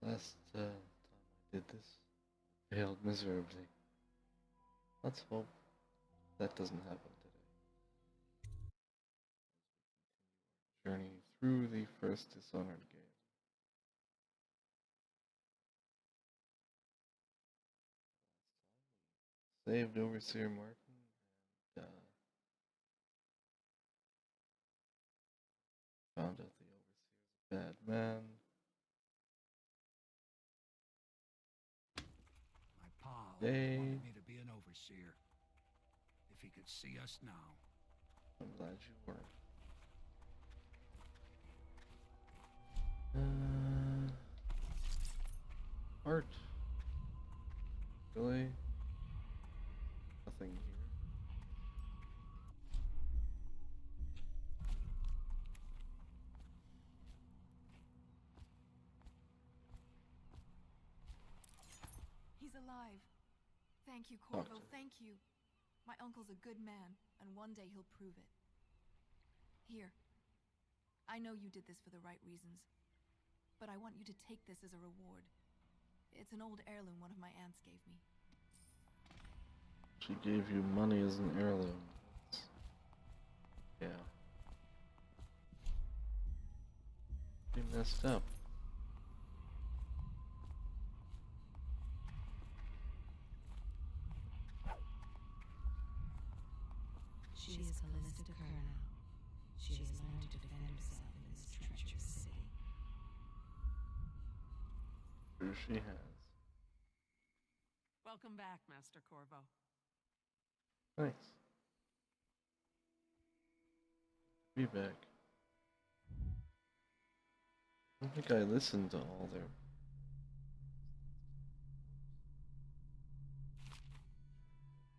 Last time I did this, I failed miserably. Let's hope that doesn't happen today. Journey through the first Dishonored game. Saved Overseer Martin and found out the Overseer's a bad man. My pa Yay. wanted me to be an overseer. If he could see us now. I'm glad you were. Art. Really? Nothing here. He's alive. Thank you, Corvo. Doctor. Thank you. My uncle's a good man, and one day he'll prove it. Here. I know you did this for the right reasons, but I want you to take this as a reward. It's an old heirloom one of my aunts gave me. She gave you money as an heirloom. Yeah. You messed up. She is Callista Kerr. She has learned to defend herself in this treacherous city. Sure she has. Welcome back, Master Corvo. Thanks. Be back. I don't think I listened to all their...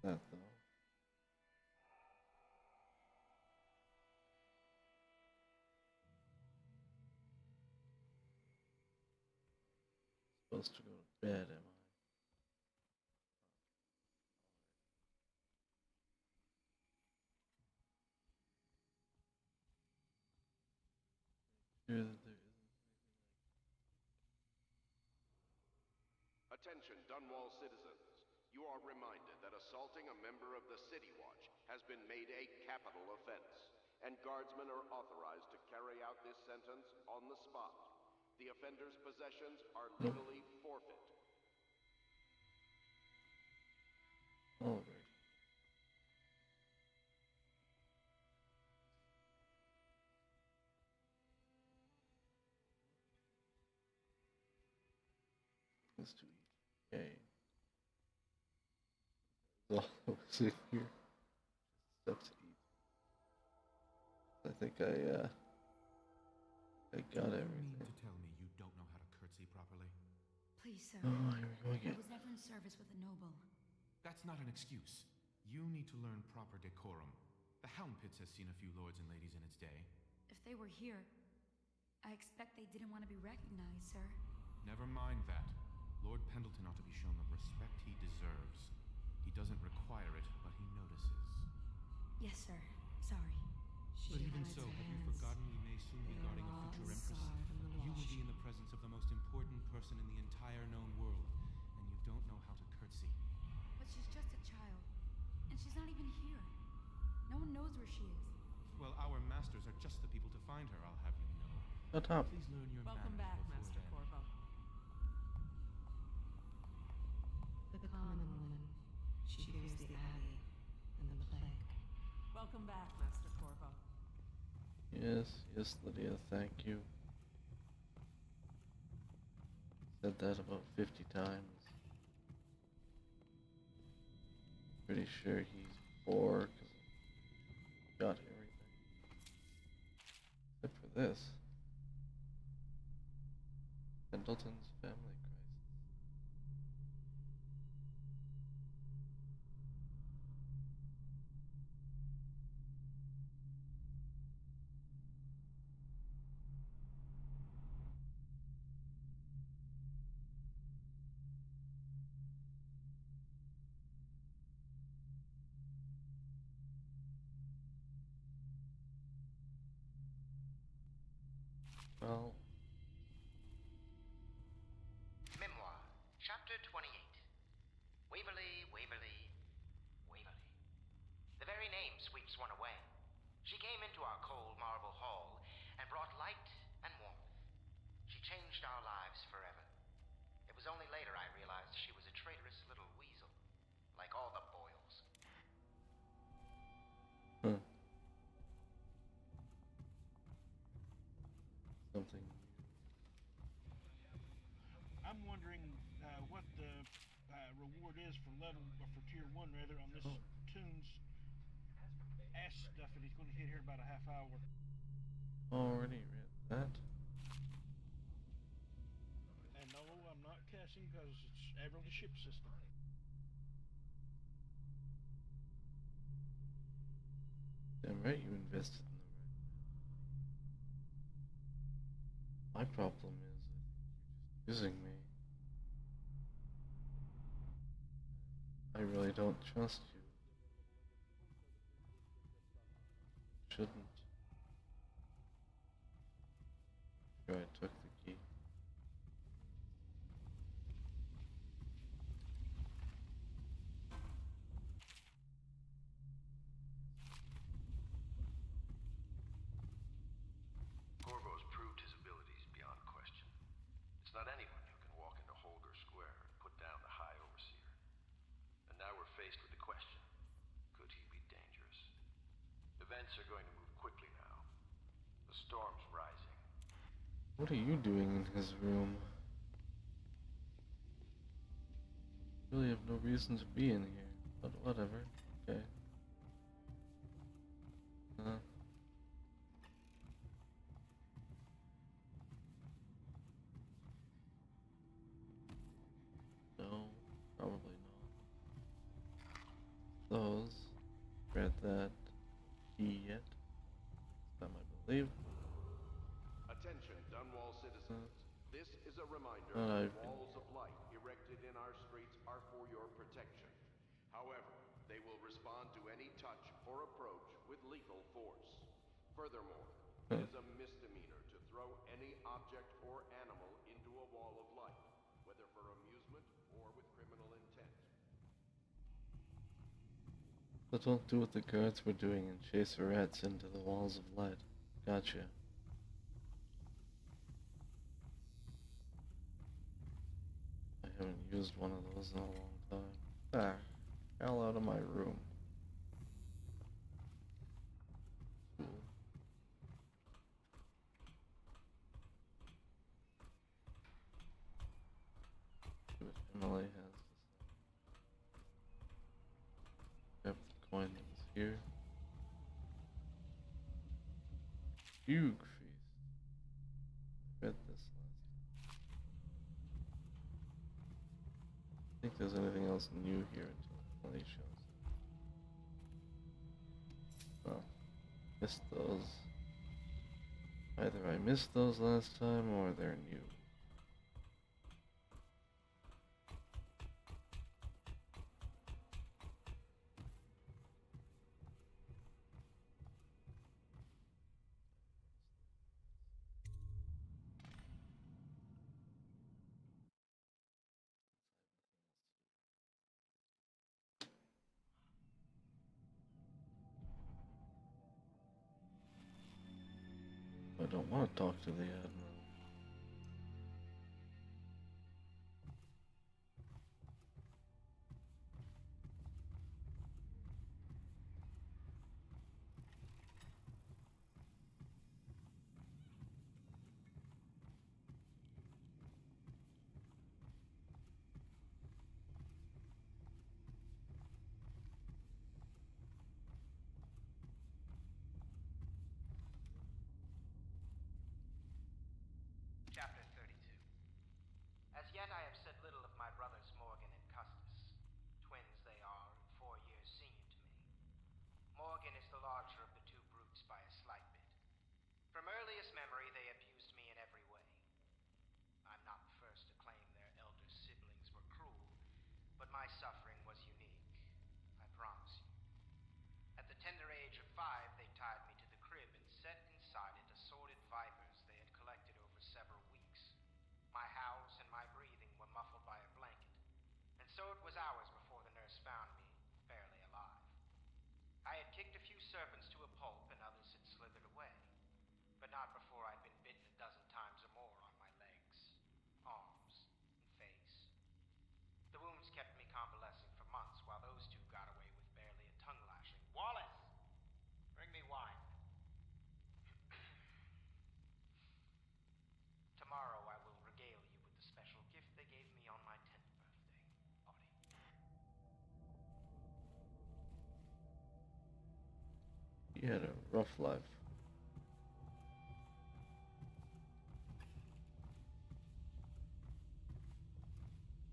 that though. Supposed to go to bed, am I? Sure that there isn't. Attention, Dunwall citizens. You are reminded that assaulting a member of the City Watch has been made a capital offense, and guardsmen are authorized to carry out this sentence on the spot. The offender's possessions are legally forfeit. Alright. Let's do eat. Yay. That's all I was in here. Stuff to eat. I think I got You everything. mean to tell me you don't know how to curtsy properly? Please, sir. Oh, here we go I again. was never in service with a noble. That's not an excuse. You need to learn proper decorum. The Hound Pits has seen a few lords and ladies in its day. If they were here, I expect they didn't want to be recognized, sir. Never mind that. Lord Pendleton ought to be shown the respect he deserves. He doesn't require it, but he notices. Yes, sir. Sorry. But even so, have you forgotten we may soon be guarding a future empress? You will be in the presence of the most important person in the entire known world, and you don't know how to curtsy. But she's just a child. And she's not even here. No one knows where she is. Well, our masters are just the people to find her, I'll have you know. Shut up. Please learn your Welcome manners back, before Master then. Corvo. The common woman. She fears the Abbey and the plague. Welcome back, Master Corvo. Yes, yes, Lydia, thank you. Said that about 50 times. Pretty sure he's poor because he got everything. Except for this. Pendleton's family crisis. Well, keeps one away. She came into our cold marble hall and brought light and warmth. She changed our lives forever. It was only later I realized she was a traitorous little weasel, like all the Boyles. Huh. Something. I'm wondering what the reward is for tier 1 rather on this Toon's ass stuff that he's going to hit here in about a half hour. Already read that. And no, I'm not cussing because it's Admiral the ship system. Damn right you invested in the right. My problem is you're just using me. I really don't trust you. Shouldn't. Sure, I took the key. Corvo's proved his abilities beyond question. It's not anyone who can walk into Holger Square and put down the High Overseer. And now we're faced with the question, could he be dangerous? Events are going to move quickly now. The storm's rising. What are you doing in his room? Really have no reason to be in here, but whatever. Okay. No, probably not. Those. Read that. Key yet? Time I believe. Attention, Dunwall citizens. This is a reminder I've that been walls of light erected in our streets are for your protection. However, they will respond to any touch or approach with lethal force. Furthermore, it is a misdemeanor to throw any object or animal into a wall of light, whether for amusement or with criminal intent. But don't do what the guards were doing and chase rats into the walls of light. Gotcha. I haven't used one of those in a long time. Ah, hell out of my room. Cool. See what Emily has to say. Grab the coin that was here. Fugue feast. I read this last time. I think there's anything else new here until Emily shows up. Well, missed those. Either I missed those last time or they're new. I don't want to talk to the admiral. Chapter 32. As yet I have said little of my brothers Morgan and Custis. Twins they are, and 4 years senior to me. Morgan is the larger of the two brutes by a slight bit. From earliest memory they abused me in every way. I'm not the first to claim their elder siblings were cruel, but my suffering was unique, I promise you. At the tender age of 5, they tied me to the crib and set inside it assorted vipers they had collected over several weeks. My howls and my breathing were muffled by a blanket, and so it was hours before the nurse found me, barely alive. I had kicked a few serpents to a pulp and others had slithered away. But not before I'd been bitten a dozen times or more on my legs, arms, and face. The wounds kept me convalescing for months while those two got away with barely a tongue lashing. Wallace! Bring me wine. Tomorrow I will regale you with the special gift they gave me on my 10th birthday, buddy. He had a rough life.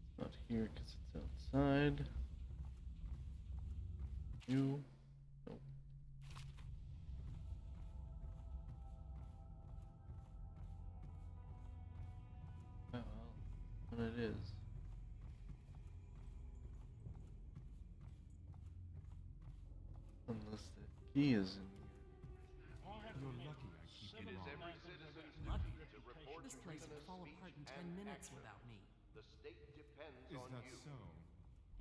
It's not here because it's outside. You. Nope. Oh, well, when it is. Unless the key is in here. All I have to You're admit, lucky I keep seven you It is of wrong. every nine things I've got citizen's a Lucky. duty to reputation report This for. place criminal would fall speech apart in 10 and minutes action. without me. The state depends Is on that you. so?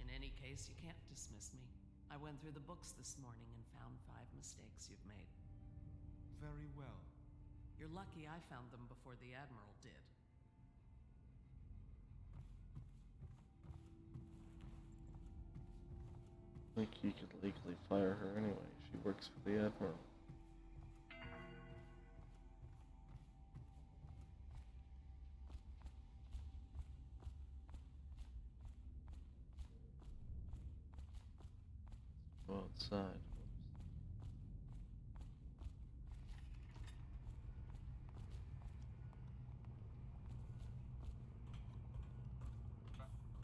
In any case, you can't dismiss me. I went through the books this morning and found 5 mistakes you've made. Very well. You're lucky I found them before the Admiral did. I think he could legally fire her anyway. She works for the Admiral. Go outside.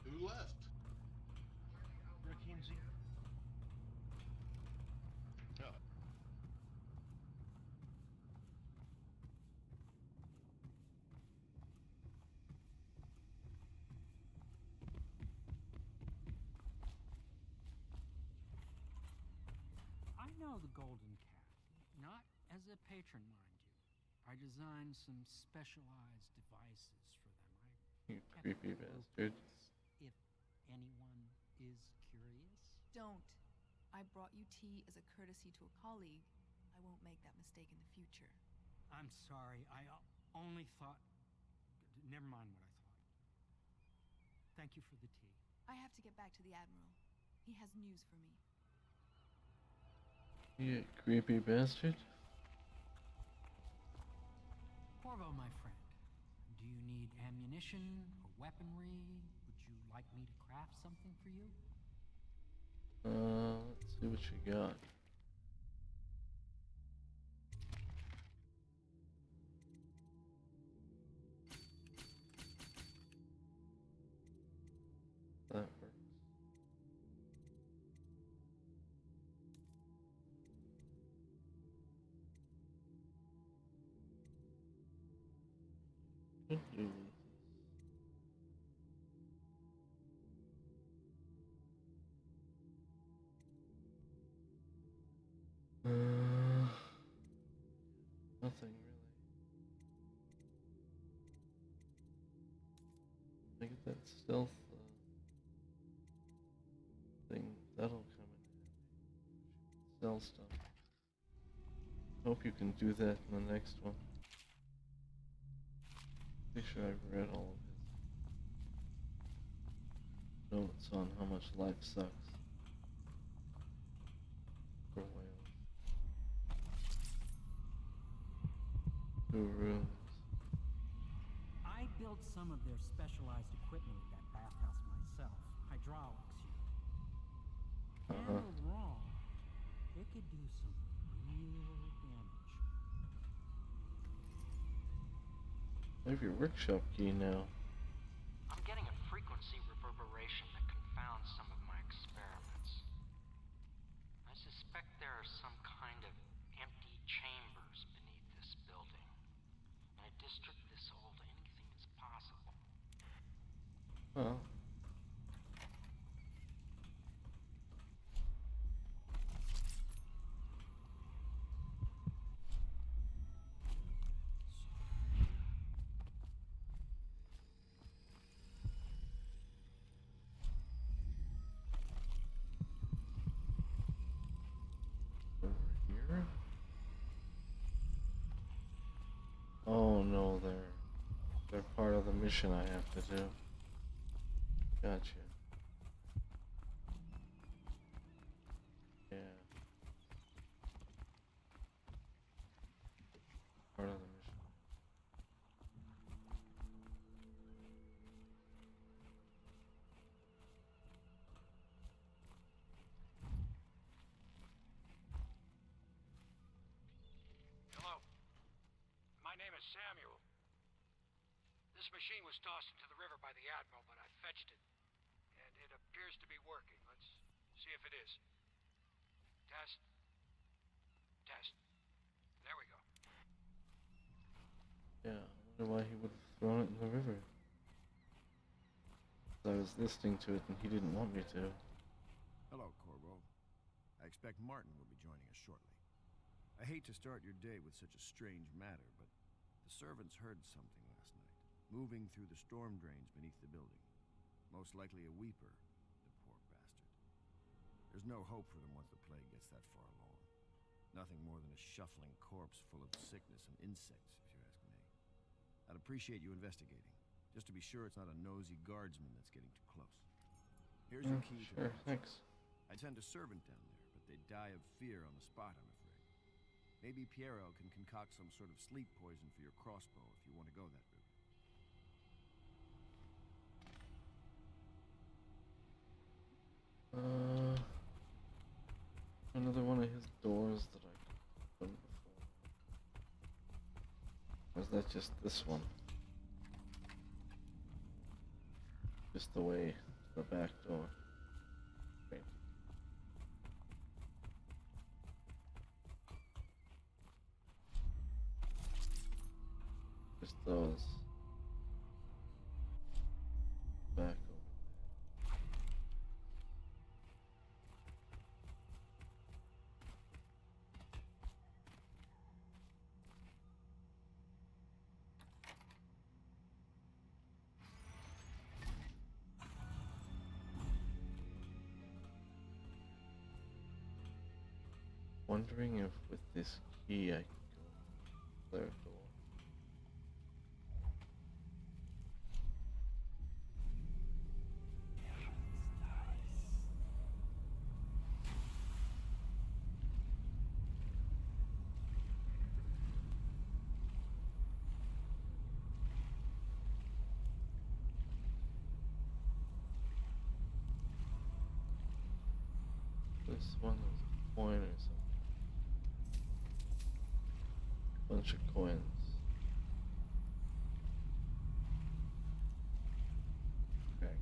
Who left? Rick Hensey. Yeah. I know the Golden Cat. Not as a patron, mind you. I designed some specialized devices for them. You kept creepy them bastard. open, if anyone is curious. Don't. I brought you tea as a courtesy to a colleague. I won't make that mistake in the future. I'm sorry. I only thought... Never mind what I thought. Thank you for the tea. I have to get back to the Admiral. He has news for me. You creepy bastard. Corvo, my friend, do you need ammunition or weaponry? Would you like me to craft something for you? Let's see what you got. That works. Could do with this. Nothing really. I get that stealth thing. That'll come in handy. Sell stuff. Hope you can do that in the next one. Pretty sure I've read all of his notes on how much life sucks for whales. 2 rooms. I built some of their specialized equipment in that bathhouse myself. Hydraulics, you know. Handled wrong, it could do some real damage. I have your workshop key now. I'm getting a frequency reverberation that confounds some of my experiments. I suspect there are some kind of empty chambers beneath this building. In a district this old, anything is possible. Well. Over the mission I have to do. Gotcha. Yeah. Part of the mission. Hello. My name is Samuel. This machine was tossed into the river by the Admiral, but I fetched it. And it appears to be working. Let's see if it is. Test. Test. There we go. Yeah, I wonder why he would have thrown it in the river. I was listening to it and he didn't want me to. Hello, Corvo. I expect Martin will be joining us shortly. I hate to start your day with such a strange matter, but the servants heard something last night, moving through the storm drains beneath the building. Most likely a weeper, the poor bastard. There's no hope for them once the plague gets that far along. Nothing more than a shuffling corpse full of sickness and insects, if you ask me. I'd appreciate you investigating, just to be sure it's not a nosy guardsman that's getting too close. Here's your key to Sure, the thanks. I'd send a servant down there, but they'd die of fear on the spot, I'm afraid. Maybe Piero can concoct some sort of sleep poison for your crossbow if you want to go that route. Another one of his doors that I could open before. Or is that just this one? Just the way to the back door. Right. Just those. Back over. Wondering if with this key I can go clear a door. This one is a coin or something. Bunch of coins. Okay.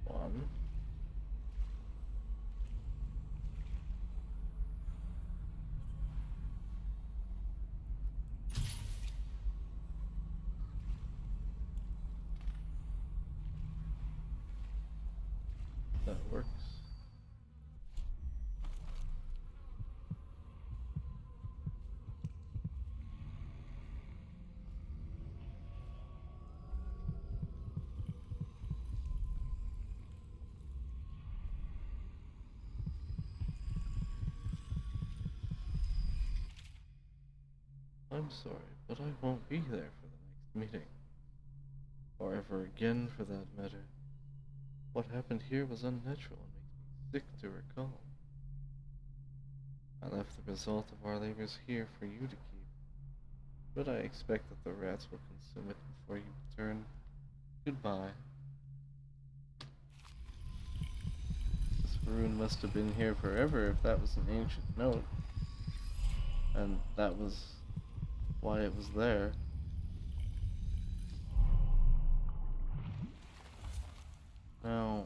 One. That works. I'm sorry, but I won't be there for the next meeting. Or ever again, for that matter. What happened here was unnatural and makes me sick to recall. I left the result of our labors here for you to keep, but I expect that the rats will consume it before you return. Goodbye. This rune must have been here forever if that was an ancient note. And that was why it was there. Now,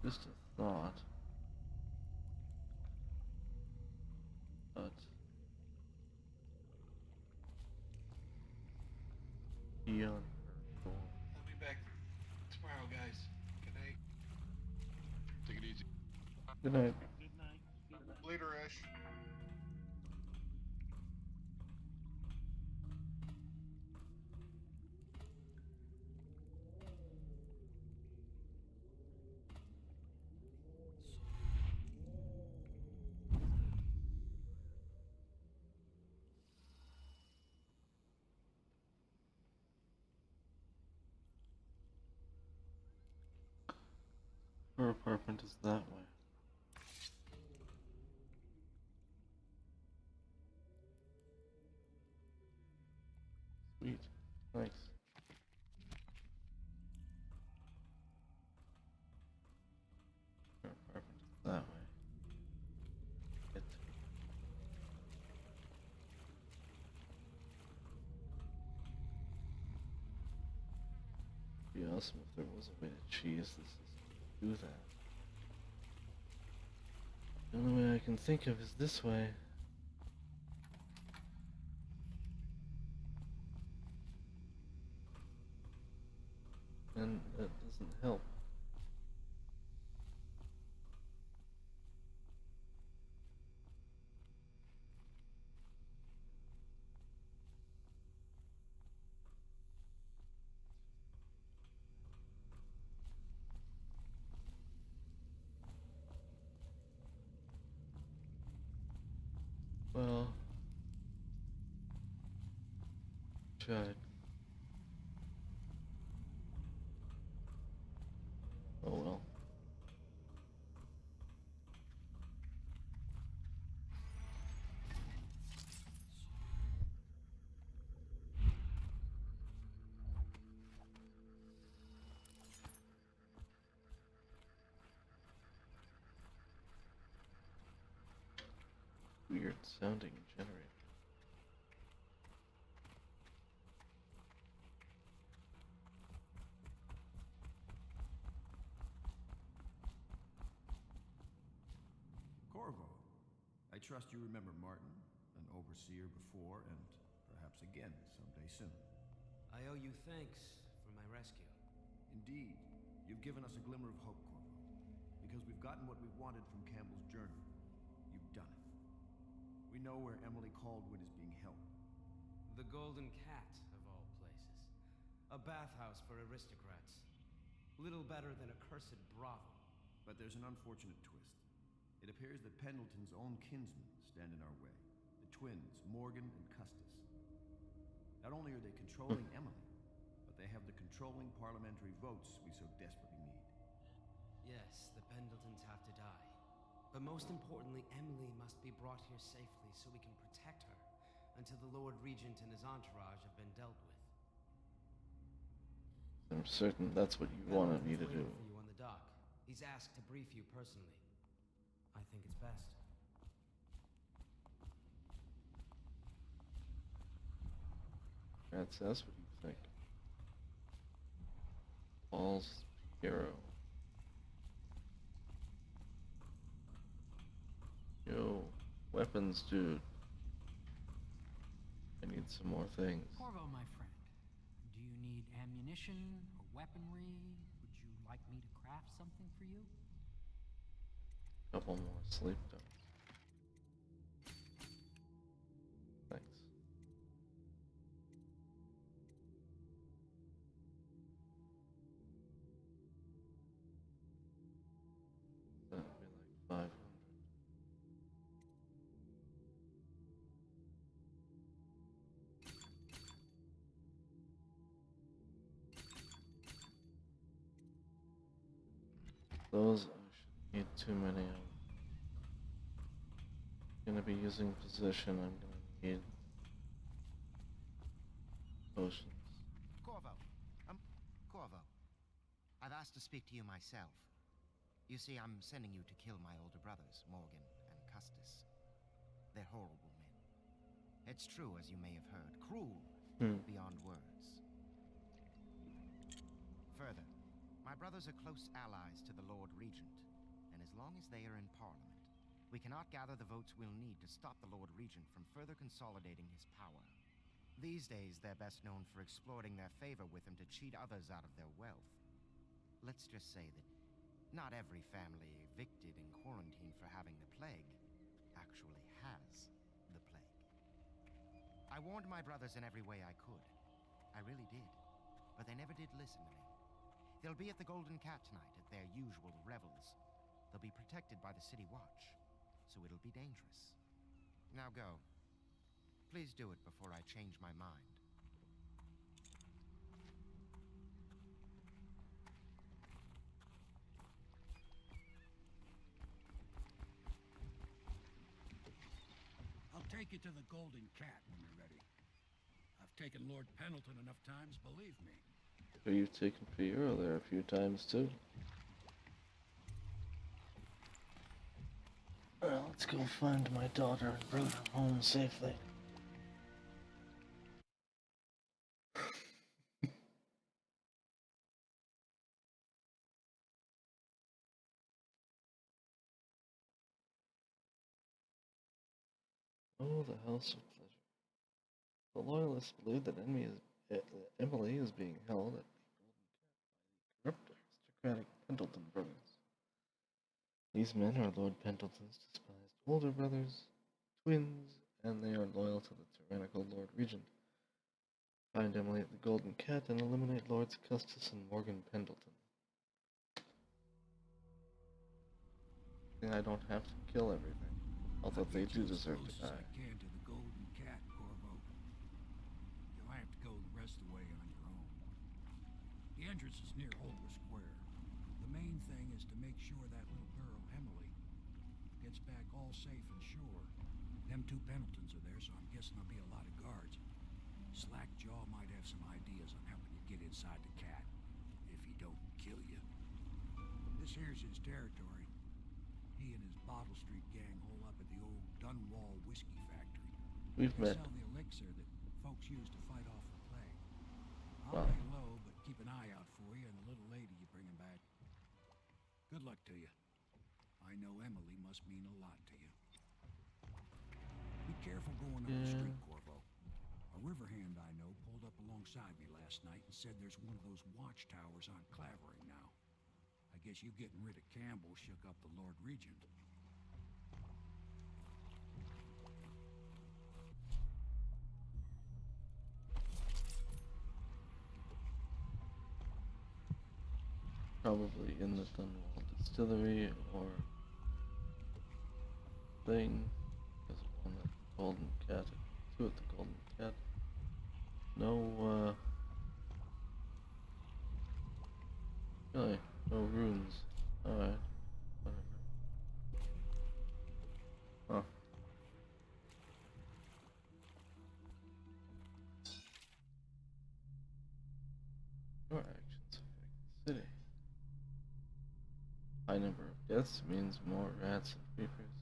just a thought, but beyond her door. I'll be back tomorrow, guys. Good night. Take it easy. Good night. Good night. Later, Ash. Her apartment is that way. Sweet. Nice. Her apartment is that way. It. It'd be awesome if there was a way to cheese the system to do that. The only way I can think of is this way. And that doesn't help. Well, tried. Oh well. Weird sounding generator. Corvo, I trust you remember Martin, an overseer before and perhaps again someday soon. I owe you thanks for my rescue. Indeed, you've given us a glimmer of hope, Corvo. Because we've gotten what we wanted from Campbell's journal. You've done it. We know where Emily Caldwyn is being held. The Golden Cat, of all places. A bathhouse for aristocrats. Little better than a cursed brothel. But there's an unfortunate twist. It appears that Pendleton's own kinsmen stand in our way. The twins, Morgan and Custis. Not only are they controlling Emily, but they have the controlling parliamentary votes we so desperately need. Yes, the Pendletons have to die. But most importantly, Emily must be brought here safely so we can protect her until the Lord Regent and his entourage have been dealt with. I'm certain that's what you wanted me to do. For you on the dock. He's asked to brief you personally. I think it's best. That's what you think. Paul's hero. Yo, weapons, dude. I need some more things. Corvo, my friend, do you need ammunition or weaponry? Would you like me to craft something for you? Couple more sleep dogs. Thanks. That'd be like 500. Those I should need too many of. Gonna be using position, I'm gonna need potions. Corvo. Corvo. I I've asked to speak to you myself. You see, I'm sending you to kill my older brothers, Morgan and Custis. They're horrible men. It's true, as you may have heard, cruel beyond words. Further, my brothers are close allies to the Lord Regent, and as long as they are in Parliament, we cannot gather the votes we'll need to stop the Lord Regent from further consolidating his power. These days, they're best known for exploiting their favor with him to cheat others out of their wealth. Let's just say that not every family evicted in quarantine for having the plague actually has the plague. I warned my brothers in every way I could. I really did. But they never did listen to me. They'll be at the Golden Cat tonight at their usual revels. They'll be protected by the City Watch, so it'll be dangerous. Now go. Please do it before I change my mind. I'll take you to the Golden Cat when you're ready. I've taken Lord Pendleton enough times, believe me. Sure, you've taken Pierre there a few times too. Let's go find my daughter and bring her home safely. Oh, the House of Pleasure. The Loyalists believe that Emily is being held at the Golden Cat by the corrupt aristocratic Pendleton brothers. These men are Lord Pendleton's despised older brothers, twins, and they are loyal to the tyrannical Lord Regent. Find Emily at the Golden Cat and eliminate Lords Custis and Morgan Pendleton. I don't have to kill everything, although they do deserve to die. I can to the Golden Cat, Corvo. You'll have to go the rest of the way on your own. The entrance is near Holger Square. The main thing is to make sure that little girl, Emily, gets back all safe and sure. Them two Pendletons are there, so I'm guessing there'll be a lot of guards. Slackjaw might have some ideas on helping you get inside the cat, if he don't kill you. This here's his territory. He and his Bottle Street gang hole up at the old Dunwall whiskey factory. We've met. They sell the elixir that folks use to fight off the plague. I'll lay low, but keep an eye out for you and the little lady you bring him back. Good luck to you. I know Emily must mean a lot to you. Be careful going up the street, Corvo. A river hand I know pulled up alongside me last night and said there's one of those watchtowers on Clavering now. I guess you getting rid of Campbell shook up the Lord Regent. Probably in the Dunwall Distillery or thing. There's one at the Golden Cat, two at the Golden Cat. No, really, no runes. Alright, whatever. Huh. Your actions affect the city. High number of deaths means more rats and creepers.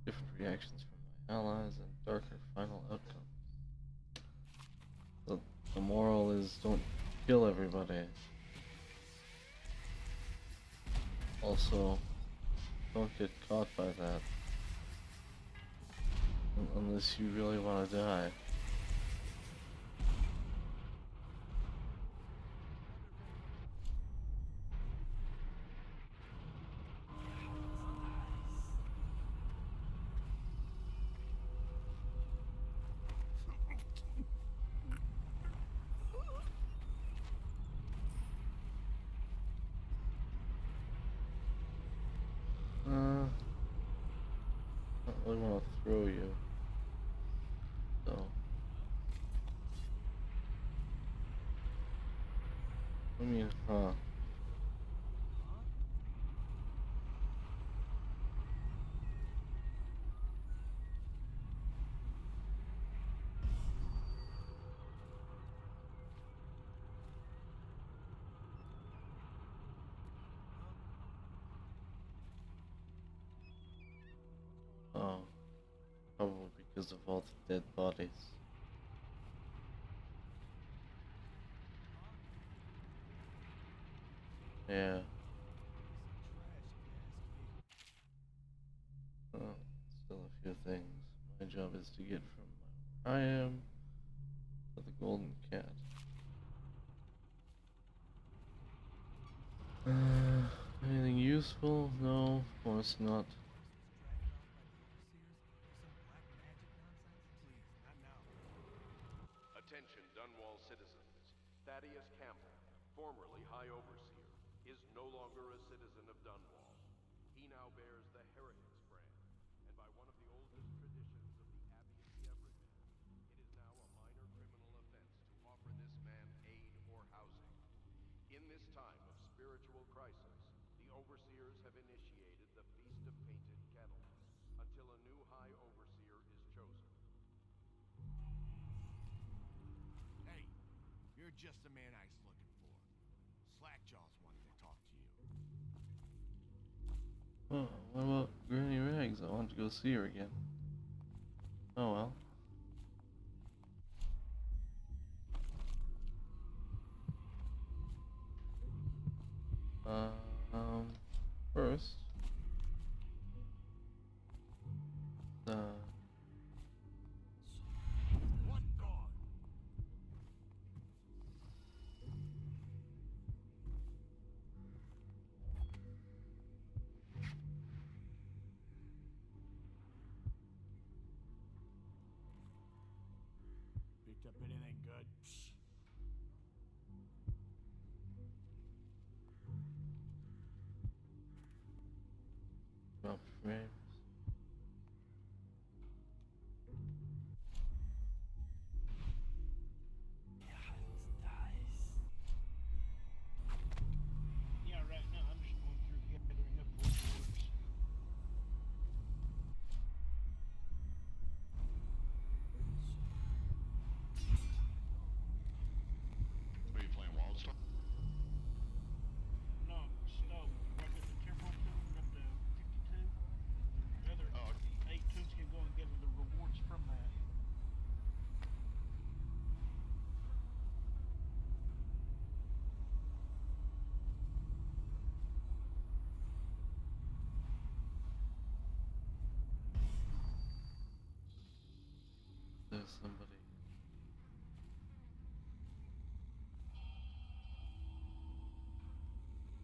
Different reactions from my allies and darker final outcomes. The moral is don't kill everybody. Also, don't get caught by that. Unless you really want to die. I don't really want to throw you. So. I mean, huh. because of all the dead bodies. Yeah. Well, still a few things. My job is to get from where I am to the golden cat. Anything useful? No, of course not. Attention, Dunwall citizens. Thaddeus Campbell, formerly High Overseer, is no longer a citizen of Dunwall. He now bears the Heretics brand, and by one of the oldest traditions of the Abbey of the Everyman, it is now a minor criminal offense to offer this man aid or housing. In this time of spiritual crisis, the Overseers have initiated the Feast of Painted Kettles, until a new High Overseer is chosen. Hey, you're just the man I was looking for. Slackjaw's wanted to talk to you. Oh, what about Granny Rags? I want to go see her again. Oh well. First, What God? Picked up anything good? about frames. Yeah, right now I'm just going through gathering up rewards. Are you playing Wildstar? No, stove. Right at the temporal tune, up to 52. The other 8 tunes can go and gather the rewards from that. There's somebody.